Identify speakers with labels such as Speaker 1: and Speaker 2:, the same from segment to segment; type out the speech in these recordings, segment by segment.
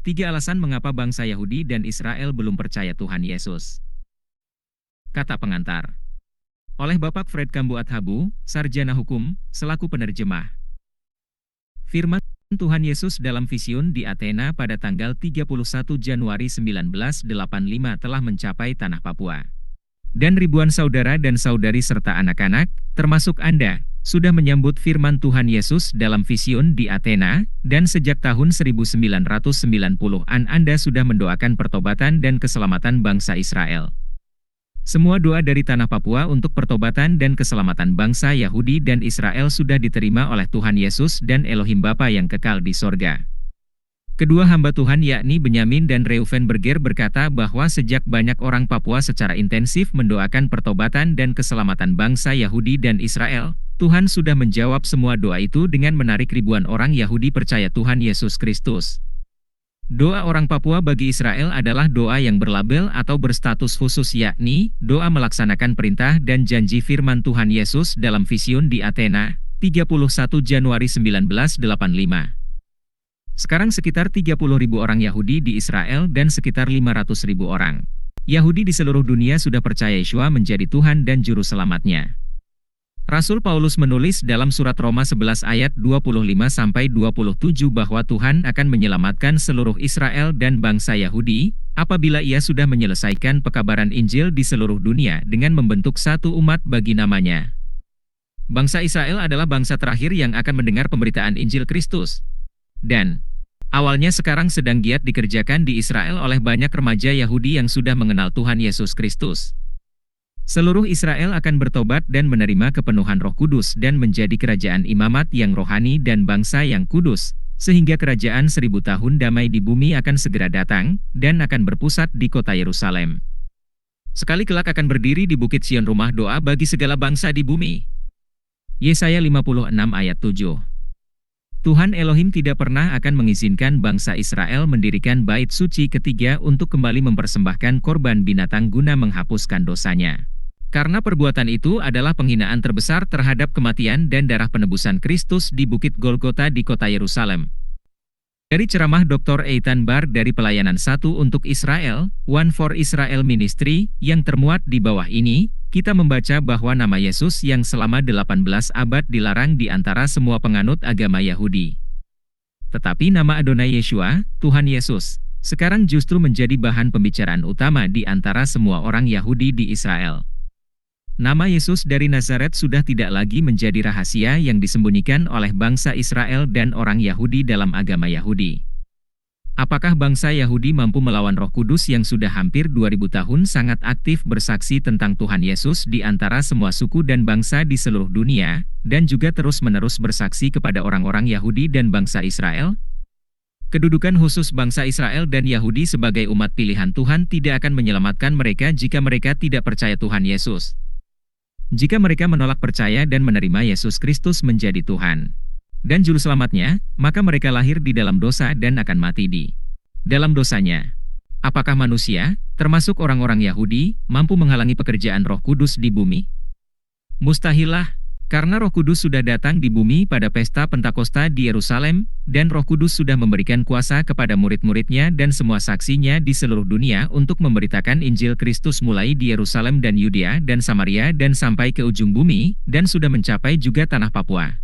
Speaker 1: 3 alasan mengapa bangsa Yahudi dan Israel belum percaya Tuhan Yesus. Kata pengantar. Oleh Bapak Fred Kambuat-Habu, Sarjana Hukum, selaku penerjemah. Firman Tuhan Yesus dalam vision di Athena pada tanggal 31 Januari 1985 telah mencapai tanah Papua. Dan ribuan saudara dan saudari serta anak-anak, termasuk Anda, sudah menyambut firman Tuhan Yesus dalam vision di Athena, dan sejak tahun 1990-an Anda sudah mendoakan pertobatan dan keselamatan bangsa Israel. Semua doa dari tanah Papua untuk pertobatan dan keselamatan bangsa Yahudi dan Israel sudah diterima oleh Tuhan Yesus dan Elohim Bapa yang kekal di sorga. Kedua hamba Tuhan yakni Benyamin dan Reuven Berger berkata bahwa sejak banyak orang Papua secara intensif mendoakan pertobatan dan keselamatan bangsa Yahudi dan Israel, Tuhan sudah menjawab semua doa itu dengan menarik ribuan orang Yahudi percaya Tuhan Yesus Kristus. Doa orang Papua bagi Israel adalah doa yang berlabel atau berstatus khusus yakni, doa melaksanakan perintah dan janji firman Tuhan Yesus dalam vision di Athena, 31 Januari 1985. Sekarang sekitar 30.000 orang Yahudi di Israel dan sekitar 500.000 orang Yahudi di seluruh dunia sudah percaya Yeshua menjadi Tuhan dan Juru Selamatnya. Rasul Paulus menulis dalam surat Roma 11 ayat 25-27 bahwa Tuhan akan menyelamatkan seluruh Israel dan bangsa Yahudi, apabila ia sudah menyelesaikan pekabaran Injil di seluruh dunia dengan membentuk satu umat bagi namanya. Bangsa Israel adalah bangsa terakhir yang akan mendengar pemberitaan Injil Kristus. Dan awalnya sekarang sedang giat dikerjakan di Israel oleh banyak remaja Yahudi yang sudah mengenal Tuhan Yesus Kristus. Seluruh Israel akan bertobat dan menerima kepenuhan Roh Kudus dan menjadi kerajaan imamat yang rohani dan bangsa yang kudus, sehingga kerajaan 1000 tahun damai di bumi akan segera datang, dan akan berpusat di kota Yerusalem. Sekali kelak akan berdiri di Bukit Sion rumah doa bagi segala bangsa di bumi. Yesaya 56 ayat 7. Tuhan Elohim tidak pernah akan mengizinkan bangsa Israel mendirikan bait suci ketiga untuk kembali mempersembahkan korban binatang guna menghapuskan dosanya. Karena perbuatan itu adalah penghinaan terbesar terhadap kematian dan darah penebusan Kristus di Bukit Golgota di kota Yerusalem. Dari ceramah Dr. Eitan Bar dari Pelayanan 1 untuk Israel, One for Israel Ministry, yang termuat di bawah ini, kita membaca bahwa nama Yesus yang selama 18 abad dilarang di antara semua penganut agama Yahudi. Tetapi nama Adonai Yeshua, Tuhan Yesus, sekarang justru menjadi bahan pembicaraan utama di antara semua orang Yahudi di Israel. Nama Yesus dari Nazaret sudah tidak lagi menjadi rahasia yang disembunyikan oleh bangsa Israel dan orang Yahudi dalam agama Yahudi. Apakah bangsa Yahudi mampu melawan Roh Kudus yang sudah hampir 2000 tahun sangat aktif bersaksi tentang Tuhan Yesus di antara semua suku dan bangsa di seluruh dunia, dan juga terus-menerus bersaksi kepada orang-orang Yahudi dan bangsa Israel? Kedudukan khusus bangsa Israel dan Yahudi sebagai umat pilihan Tuhan tidak akan menyelamatkan mereka jika mereka tidak percaya Tuhan Yesus. Jika mereka menolak percaya dan menerima Yesus Kristus menjadi Tuhan dan Juru Selamatnya, maka mereka lahir di dalam dosa dan akan mati di dalam dosanya. Apakah manusia, termasuk orang-orang Yahudi, mampu menghalangi pekerjaan Roh Kudus di bumi? Mustahillah, karena Roh Kudus sudah datang di bumi pada pesta Pentakosta di Yerusalem, dan Roh Kudus sudah memberikan kuasa kepada murid-muridnya dan semua saksinya di seluruh dunia untuk memberitakan Injil Kristus mulai di Yerusalem dan Yudea dan Samaria dan sampai ke ujung bumi, dan sudah mencapai juga tanah Papua.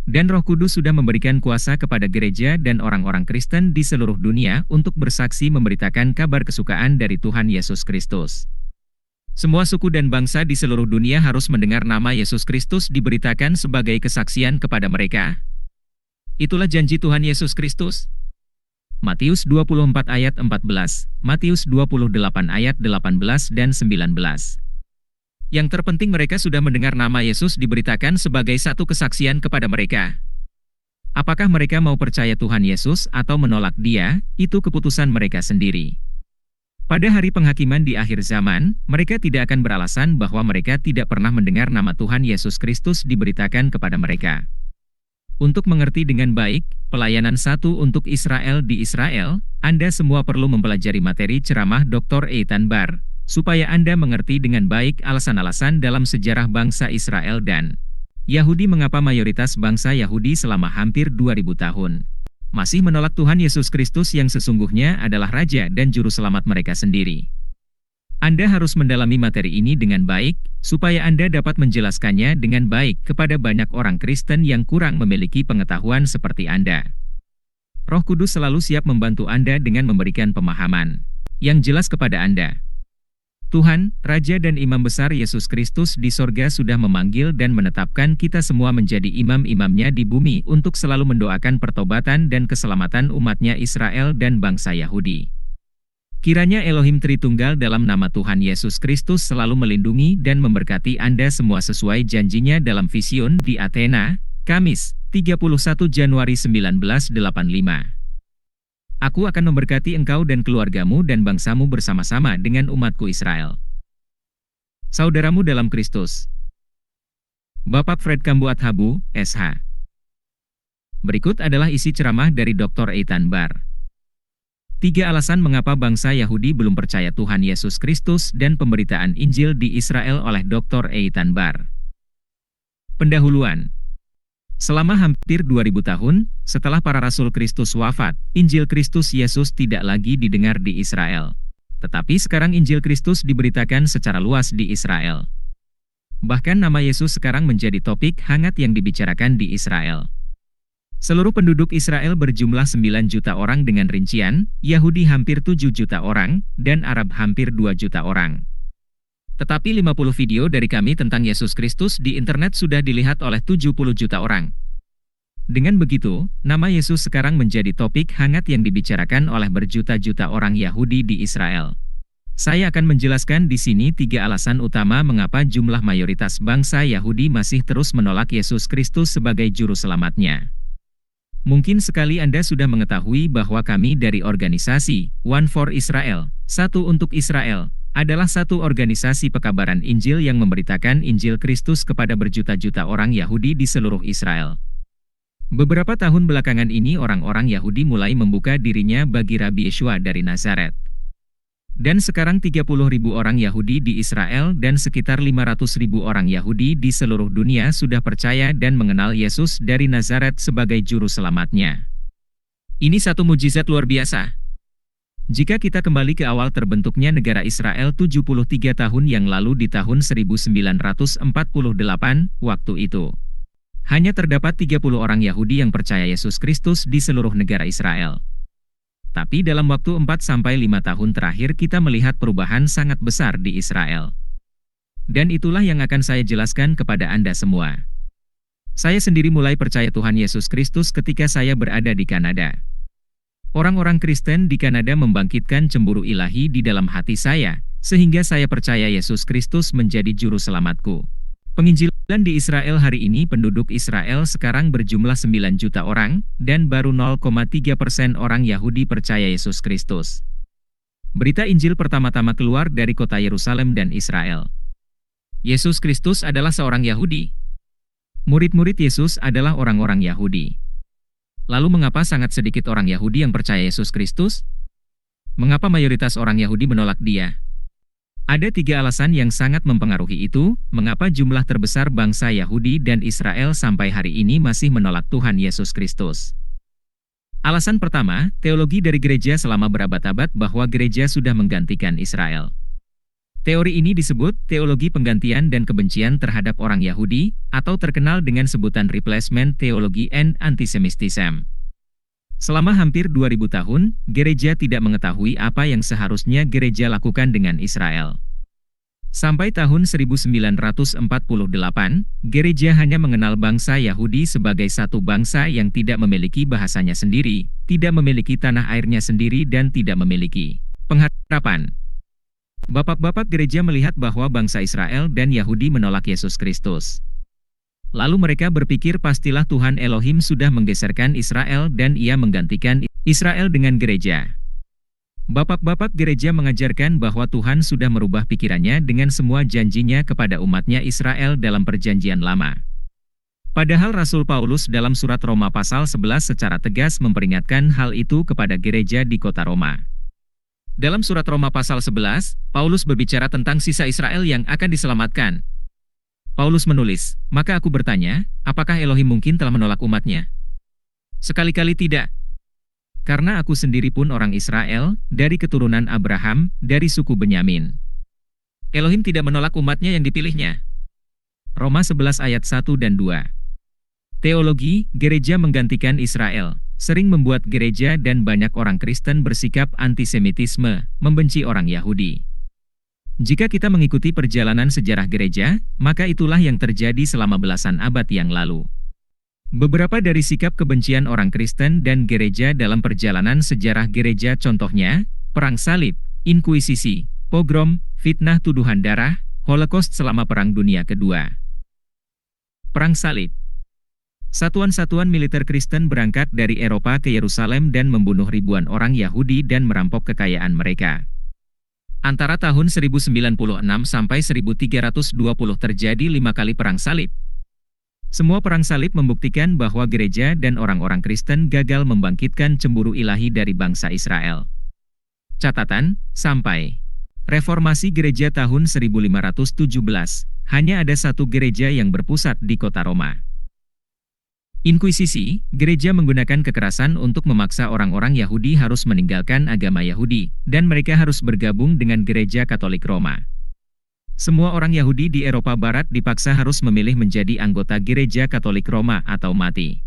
Speaker 1: Dan Roh Kudus sudah memberikan kuasa kepada gereja dan orang-orang Kristen di seluruh dunia untuk bersaksi memberitakan kabar kesukaan dari Tuhan Yesus Kristus. Semua suku dan bangsa di seluruh dunia harus mendengar nama Yesus Kristus diberitakan sebagai kesaksian kepada mereka. Itulah janji Tuhan Yesus Kristus. Matius 24 ayat 14, Matius 28 ayat 18 dan 19. Yang terpenting mereka sudah mendengar nama Yesus diberitakan sebagai satu kesaksian kepada mereka. Apakah mereka mau percaya Tuhan Yesus atau menolak Dia, itu keputusan mereka sendiri. Pada hari penghakiman di akhir zaman, mereka tidak akan beralasan bahwa mereka tidak pernah mendengar nama Tuhan Yesus Kristus diberitakan kepada mereka. Untuk mengerti dengan baik, Pelayanan 1 untuk Israel di Israel, Anda semua perlu mempelajari materi ceramah Dr. Eitan Bar, supaya Anda mengerti dengan baik alasan-alasan dalam sejarah bangsa Israel dan Yahudi mengapa mayoritas bangsa Yahudi selama hampir 2000 tahun masih menolak Tuhan Yesus Kristus yang sesungguhnya adalah Raja dan Juru Selamat mereka sendiri. Anda harus mendalami materi ini dengan baik, supaya Anda dapat menjelaskannya dengan baik kepada banyak orang Kristen yang kurang memiliki pengetahuan seperti Anda. Roh Kudus selalu siap membantu Anda dengan memberikan pemahaman yang jelas kepada Anda. Tuhan, Raja dan Imam Besar Yesus Kristus di sorga sudah memanggil dan menetapkan kita semua menjadi imam-imamnya di bumi untuk selalu mendoakan pertobatan dan keselamatan umatnya Israel dan bangsa Yahudi. Kiranya Elohim Tritunggal dalam nama Tuhan Yesus Kristus selalu melindungi dan memberkati Anda semua sesuai janjinya dalam Vision di Athena, Kamis, 31 Januari 1985. Aku akan memberkati engkau dan keluargamu dan bangsamu bersama-sama dengan umatku Israel. Saudaramu dalam Kristus. Bapak Fred Kambuat Habu, SH. Berikut adalah isi ceramah dari Dr. Eitan Bar. 3 alasan mengapa bangsa Yahudi belum percaya Tuhan Yesus Kristus dan pemberitaan Injil di Israel oleh Dr. Eitan Bar. Pendahuluan. Selama hampir 2000 tahun, setelah para Rasul Kristus wafat, Injil Kristus Yesus tidak lagi didengar di Israel. Tetapi sekarang Injil Kristus diberitakan secara luas di Israel. Bahkan nama Yesus sekarang menjadi topik hangat yang dibicarakan di Israel. Seluruh penduduk Israel berjumlah 9 juta orang dengan rincian, Yahudi hampir 7 juta orang, dan Arab hampir 2 juta orang. Tetapi 50 video dari kami tentang Yesus Kristus di internet sudah dilihat oleh 70 juta orang. Dengan begitu, nama Yesus sekarang menjadi topik hangat yang dibicarakan oleh berjuta-juta orang Yahudi di Israel. Saya akan menjelaskan di sini 3 alasan utama mengapa jumlah mayoritas bangsa Yahudi masih terus menolak Yesus Kristus sebagai juru selamatnya. Mungkin sekali Anda sudah mengetahui bahwa kami dari organisasi One for Israel, Satu untuk Israel, adalah satu organisasi pekabaran Injil yang memberitakan Injil Kristus kepada berjuta-juta orang Yahudi di seluruh Israel. Beberapa tahun belakangan ini orang-orang Yahudi mulai membuka dirinya bagi Rabi Yeshua dari Nazaret. Dan sekarang 30.000 orang Yahudi di Israel dan sekitar 500.000 orang Yahudi di seluruh dunia sudah percaya dan mengenal Yesus dari Nazaret sebagai juru selamatnya. Ini satu mujizat luar biasa. Jika kita kembali ke awal terbentuknya negara Israel 73 tahun yang lalu di tahun 1948, waktu itu hanya terdapat 30 orang Yahudi yang percaya Yesus Kristus di seluruh negara Israel. Tapi dalam waktu 4-5 tahun terakhir kita melihat perubahan sangat besar di Israel. Dan itulah yang akan saya jelaskan kepada Anda semua. Saya sendiri mulai percaya Tuhan Yesus Kristus ketika saya berada di Kanada. Orang-orang Kristen di Kanada membangkitkan cemburu ilahi di dalam hati saya, sehingga saya percaya Yesus Kristus menjadi juru selamatku. Penginjilan di Israel hari ini penduduk Israel sekarang berjumlah 9 juta orang, dan baru 0,3% orang Yahudi percaya Yesus Kristus. Berita Injil pertama-tama keluar dari kota Yerusalem dan Israel. Yesus Kristus adalah seorang Yahudi. Murid-murid Yesus adalah orang-orang Yahudi. Lalu mengapa sangat sedikit orang Yahudi yang percaya Yesus Kristus? Mengapa mayoritas orang Yahudi menolak Dia? Ada 3 alasan yang sangat mempengaruhi itu, mengapa jumlah terbesar bangsa Yahudi dan Israel sampai hari ini masih menolak Tuhan Yesus Kristus. Alasan pertama, teologi dari gereja selama berabad-abad bahwa gereja sudah menggantikan Israel. Teori ini disebut teologi penggantian dan kebencian terhadap orang Yahudi, atau terkenal dengan sebutan replacement theology and antisemitism. Selama hampir 2000 tahun, gereja tidak mengetahui apa yang seharusnya gereja lakukan dengan Israel. Sampai tahun 1948, gereja hanya mengenal bangsa Yahudi sebagai satu bangsa yang tidak memiliki bahasanya sendiri, tidak memiliki tanah airnya sendiri dan tidak memiliki pengharapan. Bapak-bapak gereja melihat bahwa bangsa Israel dan Yahudi menolak Yesus Kristus. Lalu mereka berpikir pastilah Tuhan Elohim sudah menggeserkan Israel dan Ia menggantikan Israel dengan gereja. Bapak-bapak gereja mengajarkan bahwa Tuhan sudah merubah pikirannya dengan semua janjinya kepada umatnya Israel dalam perjanjian lama. Padahal Rasul Paulus dalam surat Roma pasal 11 secara tegas memperingatkan hal itu kepada gereja di kota Roma. Dalam surat Roma pasal 11, Paulus berbicara tentang sisa Israel yang akan diselamatkan. Paulus menulis, maka aku bertanya, apakah Elohim mungkin telah menolak umatnya? Sekali-kali tidak. Karena aku sendiri pun orang Israel, dari keturunan Abraham, dari suku Benyamin. Elohim tidak menolak umatnya yang dipilihnya. Roma 11 ayat 1 dan 2. Teologi, gereja menggantikan Israel, sering membuat gereja dan banyak orang Kristen bersikap antisemitisme, membenci orang Yahudi. Jika kita mengikuti perjalanan sejarah gereja, maka itulah yang terjadi selama belasan abad yang lalu. Beberapa dari sikap kebencian orang Kristen dan gereja dalam perjalanan sejarah gereja contohnya, Perang Salib, Inkuisisi, pogrom, fitnah tuduhan darah, Holocaust selama Perang Dunia Kedua. Perang Salib. Satuan-satuan militer Kristen berangkat dari Eropa ke Yerusalem dan membunuh ribuan orang Yahudi dan merampok kekayaan mereka. Antara tahun 1096 sampai 1320 terjadi 5 kali perang salib. Semua perang salib membuktikan bahwa gereja dan orang-orang Kristen gagal membangkitkan cemburu ilahi dari bangsa Israel. Catatan, sampai Reformasi gereja tahun 1517, hanya ada satu gereja yang berpusat di kota Roma. Inkuisisi, gereja menggunakan kekerasan untuk memaksa orang-orang Yahudi harus meninggalkan agama Yahudi, dan mereka harus bergabung dengan gereja Katolik Roma. Semua orang Yahudi di Eropa Barat dipaksa harus memilih menjadi anggota gereja Katolik Roma atau mati.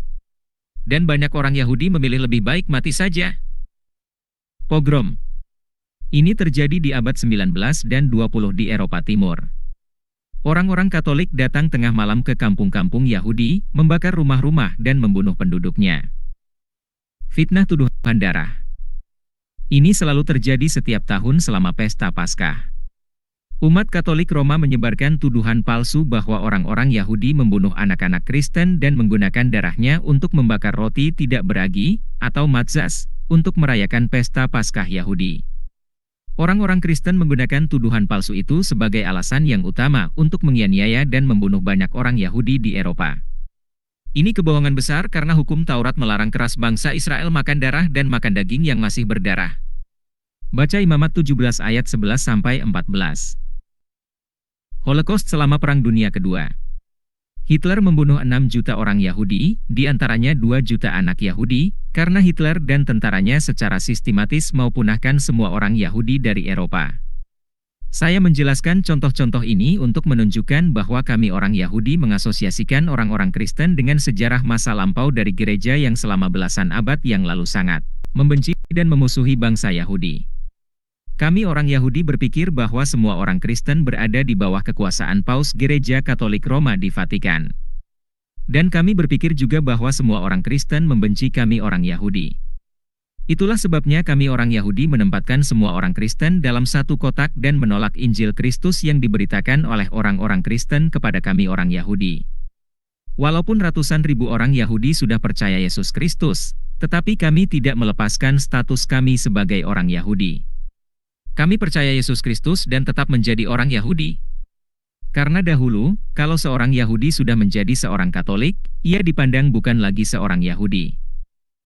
Speaker 1: Dan banyak orang Yahudi memilih lebih baik mati saja. Pogrom. Ini terjadi di abad 19 dan 20 di Eropa Timur. Orang-orang Katolik datang tengah malam ke kampung-kampung Yahudi, membakar rumah-rumah dan membunuh penduduknya. Fitnah tuduhan darah. Ini selalu terjadi setiap tahun selama pesta Paskah. Umat Katolik Roma menyebarkan tuduhan palsu bahwa orang-orang Yahudi membunuh anak-anak Kristen dan menggunakan darahnya untuk membakar roti tidak beragi, atau matzahs, untuk merayakan pesta Paskah Yahudi. Orang-orang Kristen menggunakan tuduhan palsu itu sebagai alasan yang utama untuk menganiaya dan membunuh banyak orang Yahudi di Eropa. Ini kebohongan besar karena hukum Taurat melarang keras bangsa Israel makan darah dan makan daging yang masih berdarah. Baca Imamat 17 ayat 11-14. Holocaust selama Perang Dunia Kedua. Hitler membunuh 6 juta orang Yahudi, di antaranya 2 juta anak Yahudi, karena Hitler dan tentaranya secara sistematis mau punahkan semua orang Yahudi dari Eropa. Saya menjelaskan contoh-contoh ini untuk menunjukkan bahwa kami orang Yahudi mengasosiasikan orang-orang Kristen dengan sejarah masa lampau dari gereja yang selama belasan abad yang lalu sangat membenci dan memusuhi bangsa Yahudi. Kami orang Yahudi berpikir bahwa semua orang Kristen berada di bawah kekuasaan Paus Gereja Katolik Roma di Vatikan. Dan kami berpikir juga bahwa semua orang Kristen membenci kami orang Yahudi. Itulah sebabnya kami orang Yahudi menempatkan semua orang Kristen dalam satu kotak dan menolak Injil Kristus yang diberitakan oleh orang-orang Kristen kepada kami orang Yahudi. Walaupun ratusan ribu orang Yahudi sudah percaya Yesus Kristus, tetapi kami tidak melepaskan status kami sebagai orang Yahudi. Kami percaya Yesus Kristus dan tetap menjadi orang Yahudi. Karena dahulu, kalau seorang Yahudi sudah menjadi seorang Katolik, ia dipandang bukan lagi seorang Yahudi.